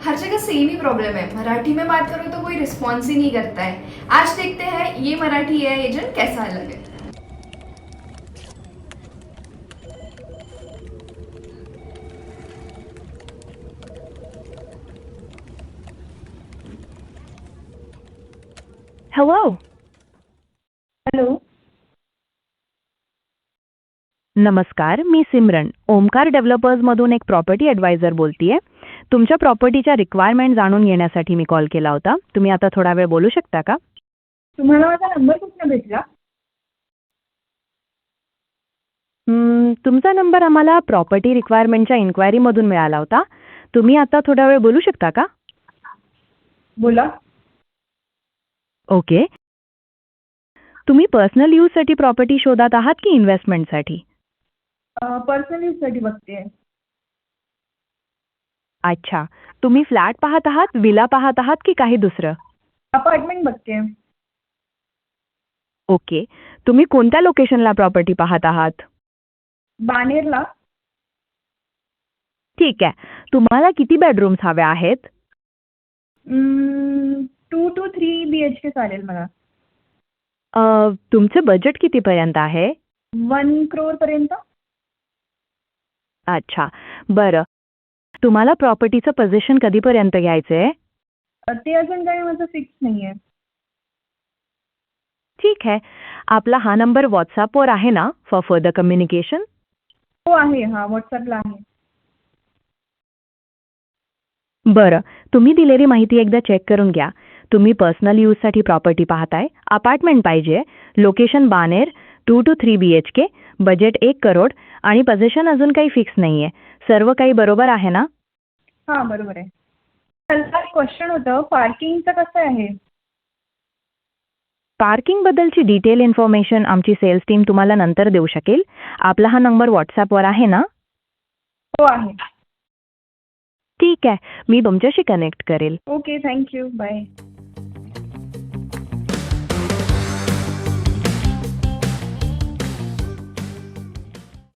हर जगह सेम ही प्रॉब्लम है। मराठी में बात करो तो कोई रिस्पॉन्स ही नहीं करता है। आज देखते हैं ये मराठी एआई एजेंट कैसा अलग है। हॅलो. हॅलो. नमस्कार, मी सिमरन ओमकार डेव्हलपर्समधून एक प्रॉपर्टी ॲडवायझर बोलतीये. तुमच्या प्रॉपर्टीच्या रिक्वायरमेंट जाणून घेण्यासाठी मी कॉल केला होता. तुम्ही आता थोडा वेळ बोलू शकता का? तुम्हाला माझा नंबर कुठनं भेटला? तुमचा नंबर आम्हाला प्रॉपर्टी रिक्वायरमेंटच्या इन्क्वायरीमधून मिळाला होता. तुम्ही आता थोडा वेळ बोलू शकता का? बोला. ओके. तुम्ही पर्सनल यूजसाठी प्रॉपर्टी शोधात आहात की इन्व्हेस्टमेंटसाठी? पर्सनल यूजसाठी बघते. अच्छा. तुम्ही फ्लॅट पाहत आहात, विला पाहत आहात की काही दुसरं? अपार्टमेंट बघते. ओके. तुम्ही कोणत्या लोकेशनला प्रॉपर्टी पाहत आहात? बाणेरला. ठीक आहे. तुम्हाला किती बेडरूम्स हव्या आहेत? 2 to 3 BHK चालेल मला. तुमचे बजेट कितीपर्यंत आहे? 1 crore पर्यंत. अच्छा. बरं. तुम्हाला प्रॉपर्टीचं पोझिशन कधीपर्यंत घ्यायचं आहे? ते अजून काही माझं फिक्स नाही आहे. ठीक आहे. आपला हा नंबर व्हॉट्सॲपवर आहे ना फॉर फर्दर कम्युनिकेशन? हो आहे. हां, व्हॉट्सअपला आहे. बरं. तुम्ही दिलेली माहिती एकदा चेक करून घ्या. तुम्ही पर्सनल यूजसाठी प्रॉपर्टी पाहताय, अपार्टमेंट पाहिजे, location Baner, 2 to 3 BHK, budget 1 crore आणि पोझिशन अजून काही फिक्स नाहीये. सर्व काही बरोबर आहे ना? हां, बरोबर आहे. मला एक क्वेश्चन होतं, पार्किंगचं कसं आहे? पार्किंगबद्दलची डिटेल इन्फॉर्मेशन आमची सेल्स टीम तुम्हाला नंतर देऊ शकेल. आपला हा नंबर व्हॉट्सॲपवर आहे ना? हो आहे. ठीक आहे. मी तुमच्याशी कनेक्ट करेल. Okay, thank you. बाय.